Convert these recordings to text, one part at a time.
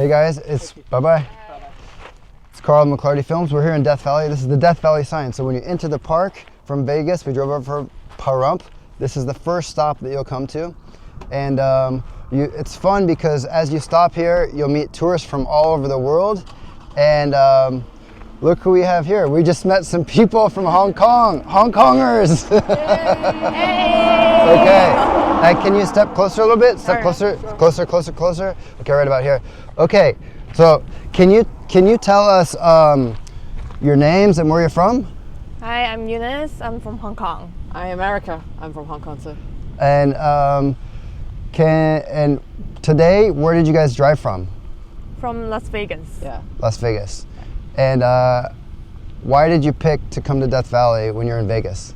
Hey guys, bye-bye. It's Carl McLarty Films. We're here in Death Valley. This is the Death Valley sign. So when you enter the park from Vegas, we drove over for Pahrump. This is the first stop that you'll come to. And it's fun because as you stop here, you'll meet tourists from all over the world. And look who we have here. We just met some people from Hong Kong. Hong Kongers. Hey. Okay. Can you step closer a little bit? Step closer. Okay, right about here. Okay. So can you tell us your names and where you're from? Hi, I'm Eunice. I'm from Hong Kong. Hi, America. I'm from Hong Kong too. And today, where did you guys drive from? From Las Vegas. Yeah. Las Vegas. And why did you pick to come to Death Valley when you're in Vegas?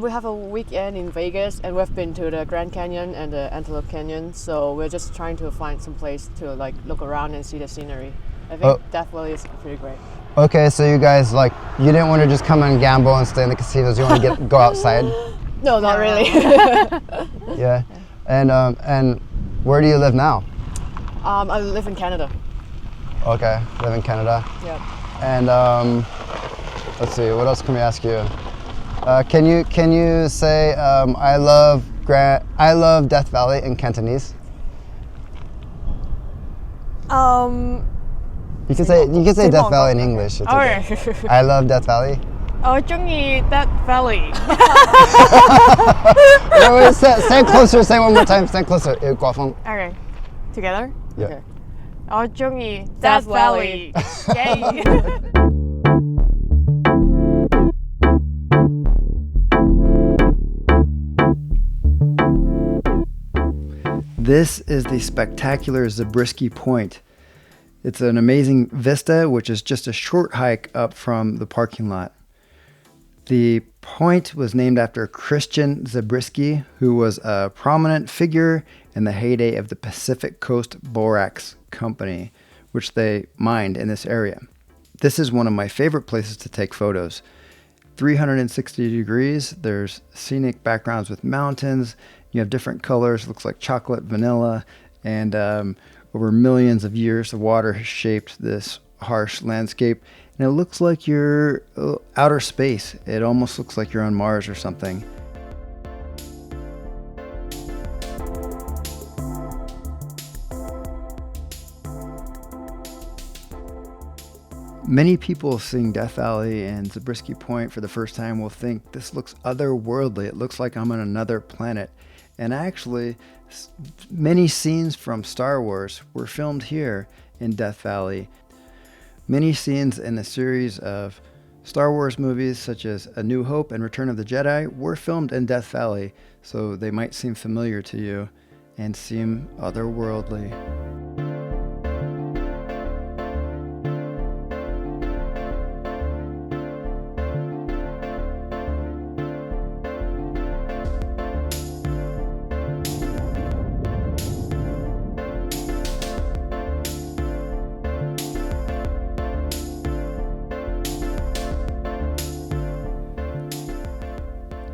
We have a weekend in Vegas, and we've been to the Grand Canyon and the Antelope Canyon. So we're just trying to find some place to look around and see the scenery. I think Death Valley is pretty great. Okay, so you guys you didn't want to just come and gamble and stay in the casinos. You want to go outside? No, not really. Yeah. And where do you live now? I live in Canada. Okay, live in Canada. Yeah. And let's see, what else can we ask you? Can you say I love Death Valley in Cantonese? You can say Death Valley in English. It's okay. I love Death Valley. 我中意 Death Valley. Wait, stand closer. Say one more time. Stand closer. 刮風. Okay, together. Yeah. Okay. 我中意 Death Valley. Yay. This is the spectacular Zabriskie Point. It's an amazing vista, which is just a short hike up from the parking lot. The point was named after Christian Zabriskie, who was a prominent figure in the heyday of the Pacific Coast Borax Company, which they mined in this area. This is one of my favorite places to take photos. 360 degrees, there's scenic backgrounds with mountains, you have different colors, looks like chocolate, vanilla, and over millions of years, the water has shaped this harsh landscape, and it looks like you're outer space. It almost looks like you're on Mars or something. Many people seeing Death Valley and Zabriskie Point for the first time will think this looks otherworldly. It looks like I'm on another planet. And actually, many scenes from Star Wars were filmed here in Death Valley. Many scenes in the series of Star Wars movies such as A New Hope and Return of the Jedi were filmed in Death Valley, so they might seem familiar to you and seem otherworldly.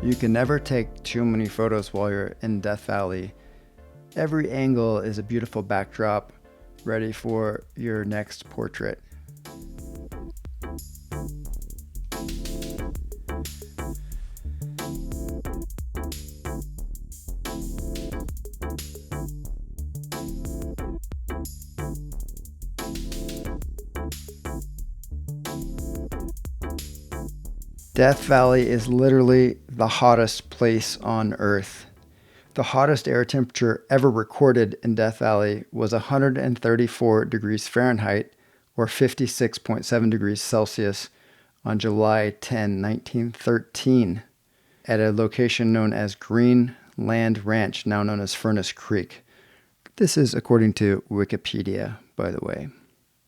You can never take too many photos while you're in Death Valley. Every angle is a beautiful backdrop, ready for your next portrait. Death Valley is literally the hottest place on Earth. The hottest air temperature ever recorded in Death Valley was 134 degrees Fahrenheit or 56.7 degrees Celsius on July 10, 1913 at a location known as Green Land Ranch, now known as Furnace Creek. This is according to Wikipedia, by the way.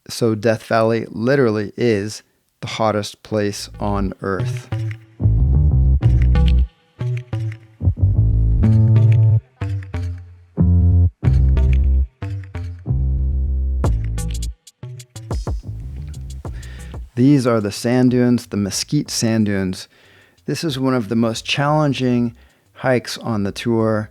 So Death Valley literally is the hottest place on Earth. These are the sand dunes, the Mesquite sand dunes. This is one of the most challenging hikes on the tour.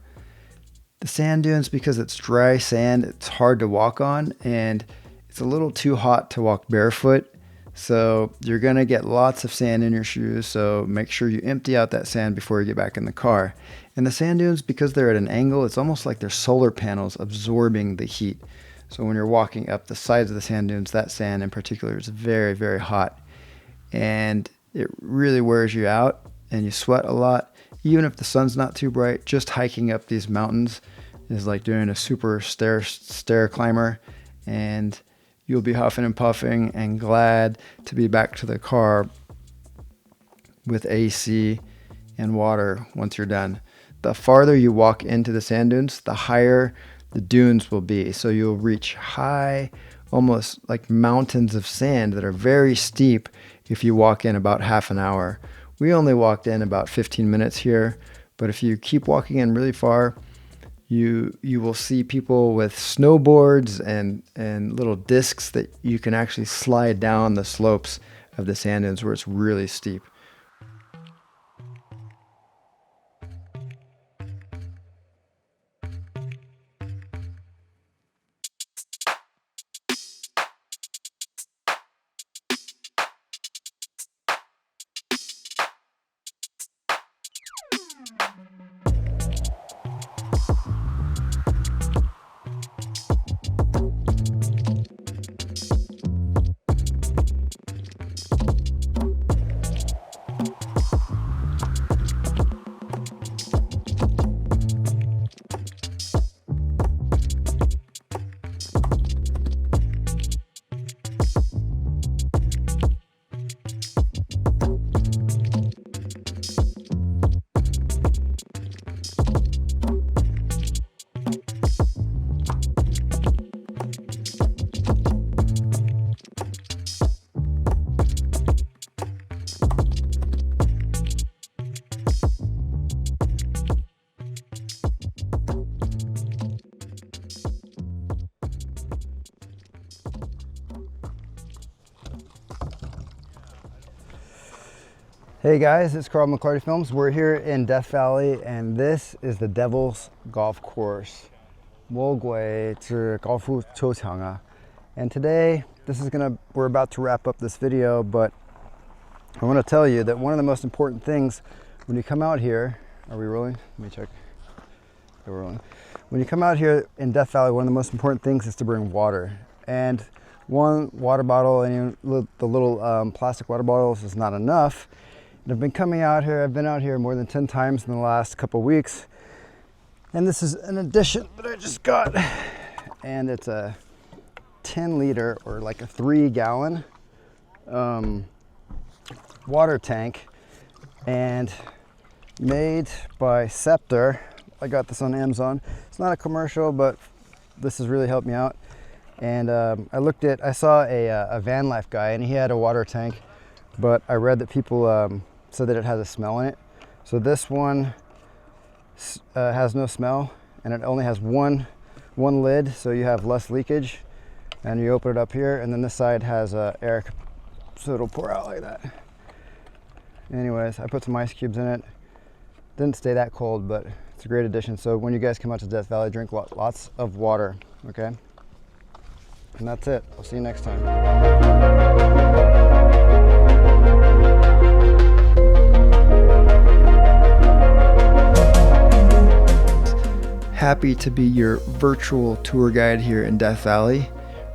The sand dunes, because it's dry sand, it's hard to walk on, and it's a little too hot to walk barefoot. So you're gonna get lots of sand in your shoes, so make sure you empty out that sand before you get back in the car. And the sand dunes, because they're at an angle, it's almost like they're solar panels absorbing the heat. So when you're walking up the sides of the sand dunes, that sand in particular is very, very hot. And it really wears you out and you sweat a lot. Even if the sun's not too bright, just hiking up these mountains is like doing a super stair climber, and you'll be huffing and puffing and glad to be back to the car with AC and water once you're done. The farther you walk into the sand dunes, the higher the dunes will be. So you'll reach high, almost like mountains of sand that are very steep if you walk in about half an hour. We only walked in about 15 minutes here, but if you keep walking in really far, you will see people with snowboards and little discs that you can actually slide down the slopes of the sand dunes where it's really steep. Hey guys, it's Carl McLarty Films. We're here in Death Valley, and this is the Devil's Golf Course. And today, we're about to wrap up this video, but I want to tell you that one of the most important things when you come out here, are we rolling? Let me check. Okay, we're rolling. When you come out here in Death Valley, one of the most important things is to bring water. And one water bottle, and the little plastic water bottles is not enough. I've been coming out here, I've been out here more than 10 times in the last couple weeks. And this is an addition that I just got. And it's a 10 liter or like a 3-gallon water tank, and made by Scepter. I got this on Amazon. It's not a commercial, but this has really helped me out. And I saw a van life guy, and he had a water tank, but I read that people said that it has a smell in it. So this one has no smell, and it only has one lid, so you have less leakage. And you open it up here, and then this side has air, so it'll pour out like that. Anyways, I put some ice cubes in it. Didn't stay that cold, but it's a great addition. So when you guys come out to Death Valley, drink lots of water, okay? And that's it. I'll see you next time. Happy to be your virtual tour guide here in Death Valley.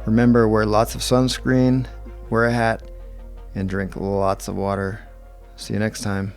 Remember, wear lots of sunscreen, wear a hat, and drink lots of water. See you next time.